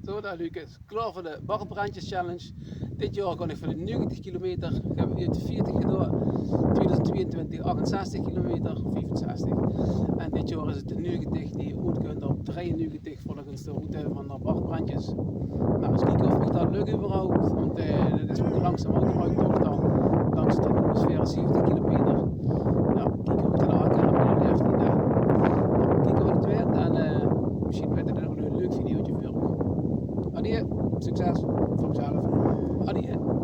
Zo, daar Lucas. Klaar voor de Bart Brentjens challenge. Dit jaar kan ik voor de 90 kilometer. Ik heb uit 40 gedaan. 2022 68 kilometer, 65. En dit jaar is het de 90 die je ooit kunt op 93 volgens de route van de Bart Brentjens. Nou, eens kijken of ik dat lukt überhaupt. Want dit is een langzaam autoruittocht dan. Langs de ongeveer 70 kilometer. Nou, kijken of ik dat aankan. Maar dat heeft niet. Nou, kijken wat het werd. En misschien werd het ook een leuk videootje voor. Adieu, succes voor mezelf. Adieu.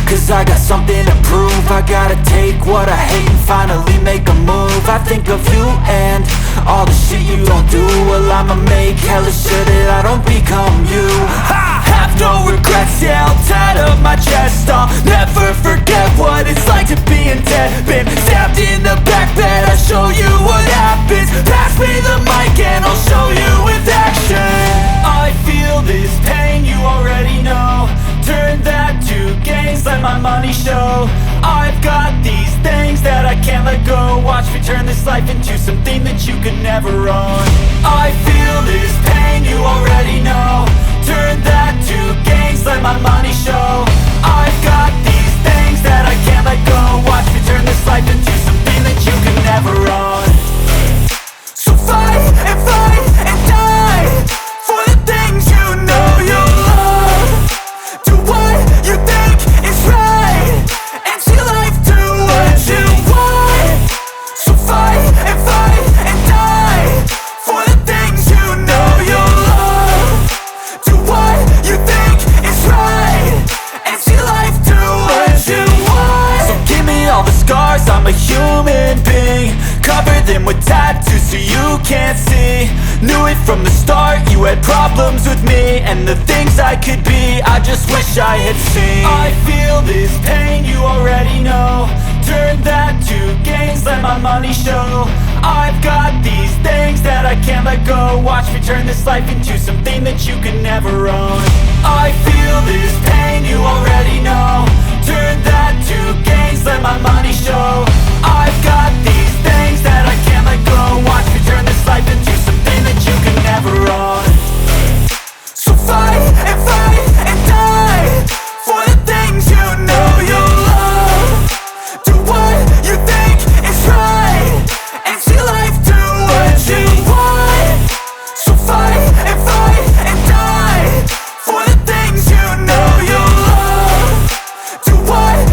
cause I got something to prove. I gotta take what I hate and finally make a move. I think of you and all the shit you don't do. Well, I'ma make hella sure that I don't become you. I have no regrets, yeah, I'll tie up my chest. I'll never forget what it's like to be in debt. Been stabbed in the back bed, I'll show you what happens. Pass me the mic and I'll show you with action. I feel this pain, you already know. Turn that to gains, let my money show. I've got these things that I can't let go. Watch me turn this life into something that you could never own. I feel this pain, you already know. Turn that to gains, let my money show. I've got these things that I can't let go. Watch me turn this life into something that you could never own. So fight and die for the things you know you love. Do what you think is right and see life do what you want. So fight and die for the things you know you love. Do what you think is right and see life do what you want. So give me all the scars, I'm a human being. Cover them with tattoos so you can't see. Knew it from the start, you had problems with me and the things I could be, I just wish I had seen. I feel this pain, you already know. Turn that to gains, let my money show. I've got these things that I can't let go. Watch me turn this life into something that you can never own. I feel this pain, you already know. Turn that to gains, let my money show. I've got these things that I can't let go. Watch me turn this life into something that you can never own. So fight and die for the things you know you love. Do what you think is right and see life do what you want. So fight and die for the things you know you love. Do what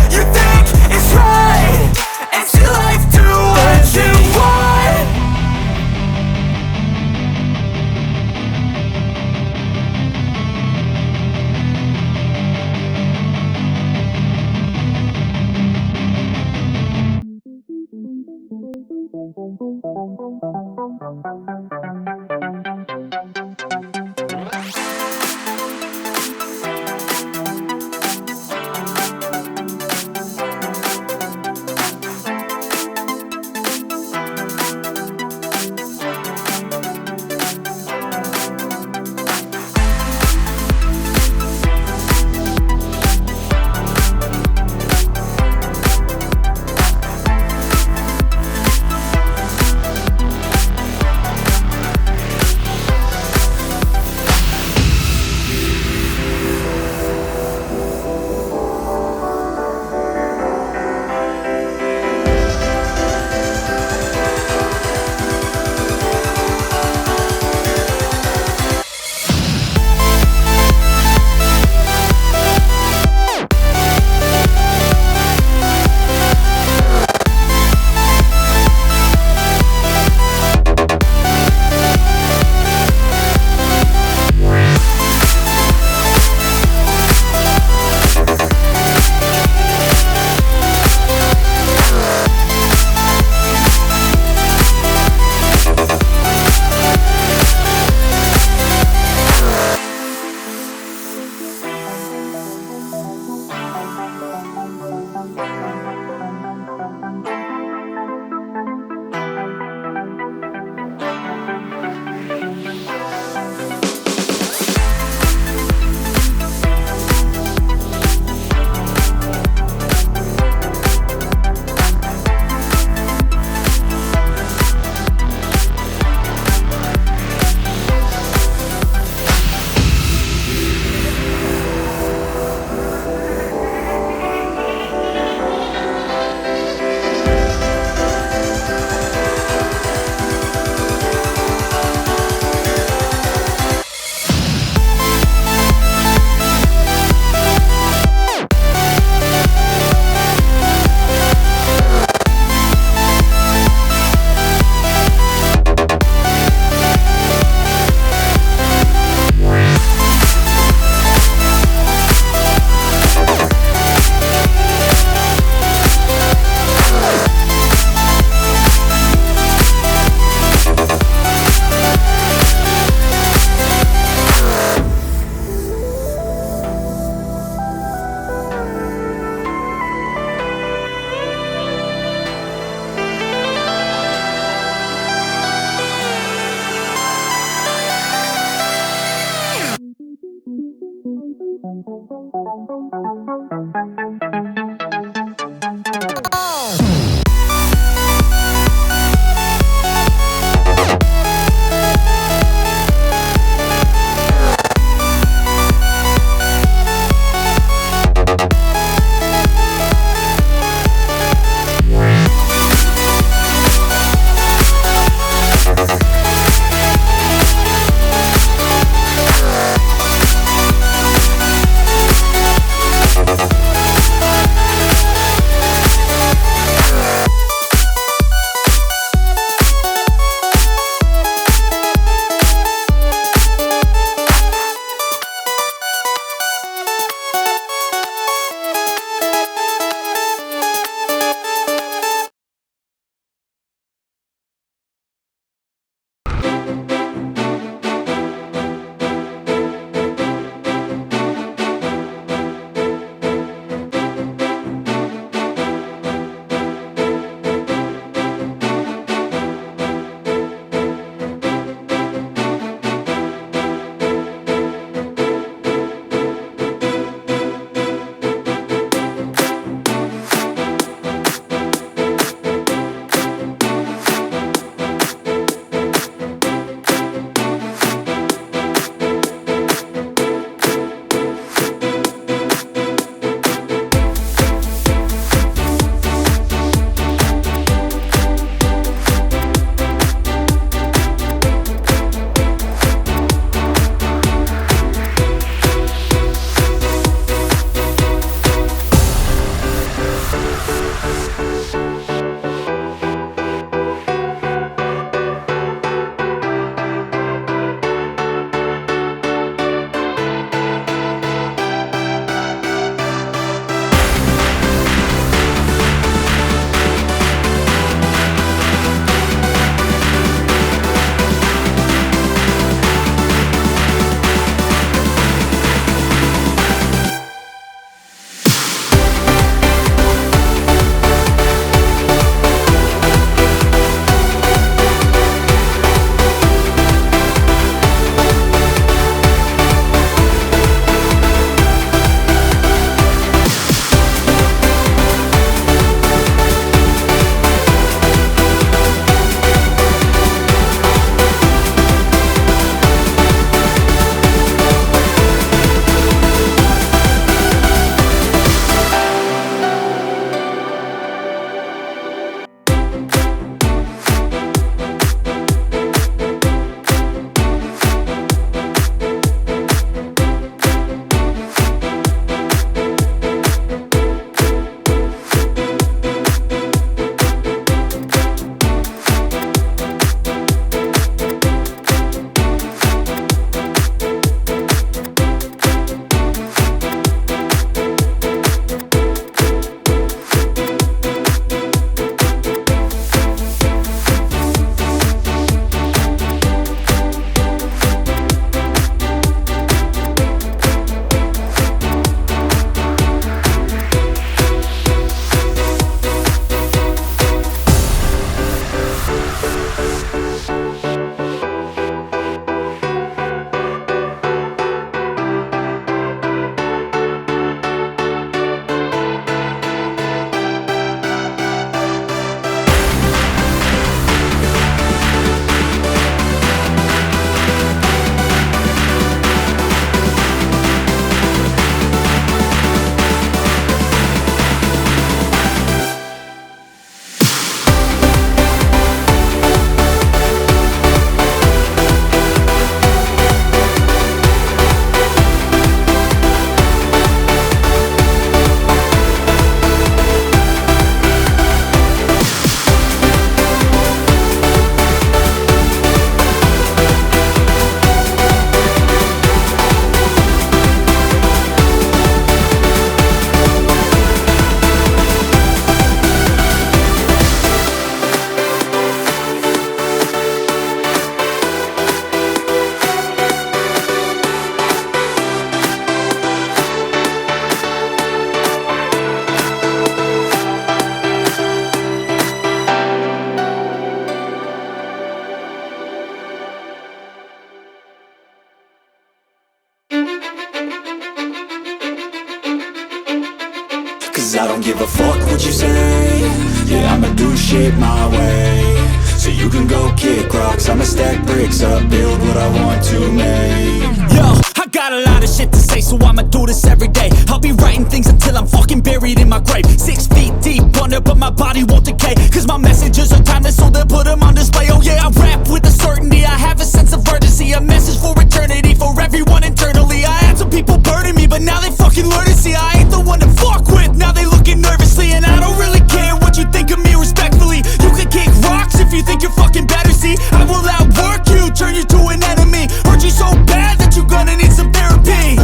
say. Yeah, I'ma do shit my way. So you can go kick rocks, I'ma stack bricks up, build what I want to make. Yo, I got a lot of shit to say, so I'ma do this every day. I'll be writing things until I'm fucking buried in my grave. 6 feet deep under, but my body won't decay. Cause my messages are timeless, so they'll put them on display. Oh yeah, I rap with a certainty, I have a sense of urgency. A message for eternity, for everyone internally. I had some people burning me, but now they fucking learn to see I ain't the one to fuck with, now they looking nervously. And I don't really care what you think of me respectfully. You can kick rocks if you think you're fucking better, see. I will outwork you, turn you to an enemy. Hurt you so bad that you're gonna need some therapy.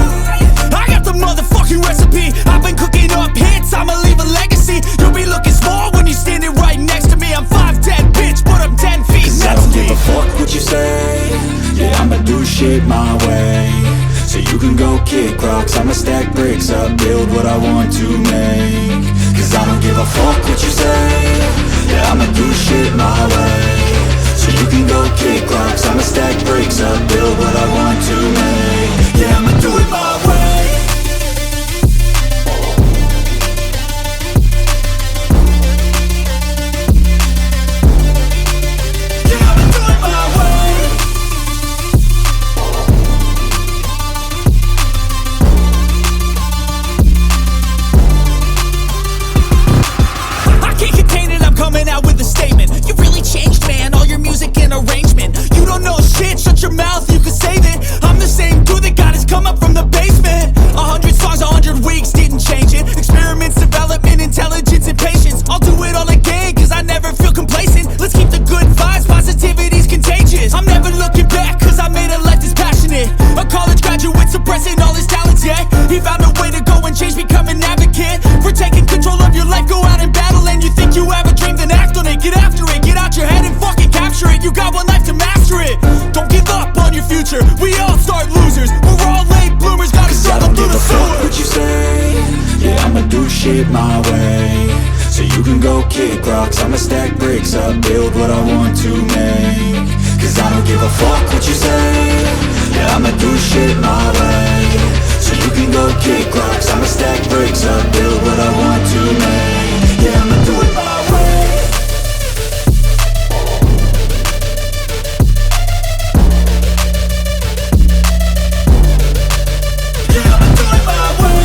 I got the motherfucking recipe. I've been cooking up hits, I'ma leave a legacy. You'll be looking small when you're standing right next to me. I'm 5'10", bitch, but I'm 10 feet Cause next I don't to give me. a fuck what you say. Yeah, I'ma do shit my way. So you can go kick rocks, I'ma stack bricks up, build what I want to make. Cause I don't give a fuck what you say. Yeah, I'ma do shit my way. So you can go kick rocks, I'ma stack bricks up, build what I want to make. Yeah, I'ma do it my way. Coming out with a statement. You really changed, man, all your music and arrangement. You don't know shit, shut your mouth, you can save it. I'm the same dude that got his come up from the basement. 100 songs, 100 weeks, didn't change it. Experiments, development, intelligence, and patience. I'll do it all again, cause I never feel complacent. Let's keep the good vibes, positivity's contagious. I'm never looking back, cause I made a life that's passionate. A college graduate suppressing all his talents, yeah. He found a way to go and change, become an advocate. For taking control of your life, go out and battle. And you think you have a dream, then act on it. Get after it, get out your head and fucking capture it. You got one life to master it. Don't give up on your future, we all start losers. We're all late bloomers, gotta struggle through the sewer. What you say? Yeah, I'ma do shit my way. So you can go kick rocks, I'ma stack bricks up, build what I want to make. Cause I don't give a fuck what you say. Yeah, I'ma do shit my way. So you can go kick rocks, I'ma stack bricks up, build what I want to make. Yeah, I'ma do it my way. Yeah, I'ma do it my way.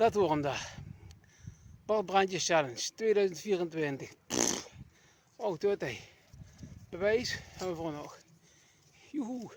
Dat wordt hem daar. Bart Brentjens Challenge 2024. Oh, tot hij. Bewijs hebben we voor nog. Joehoe.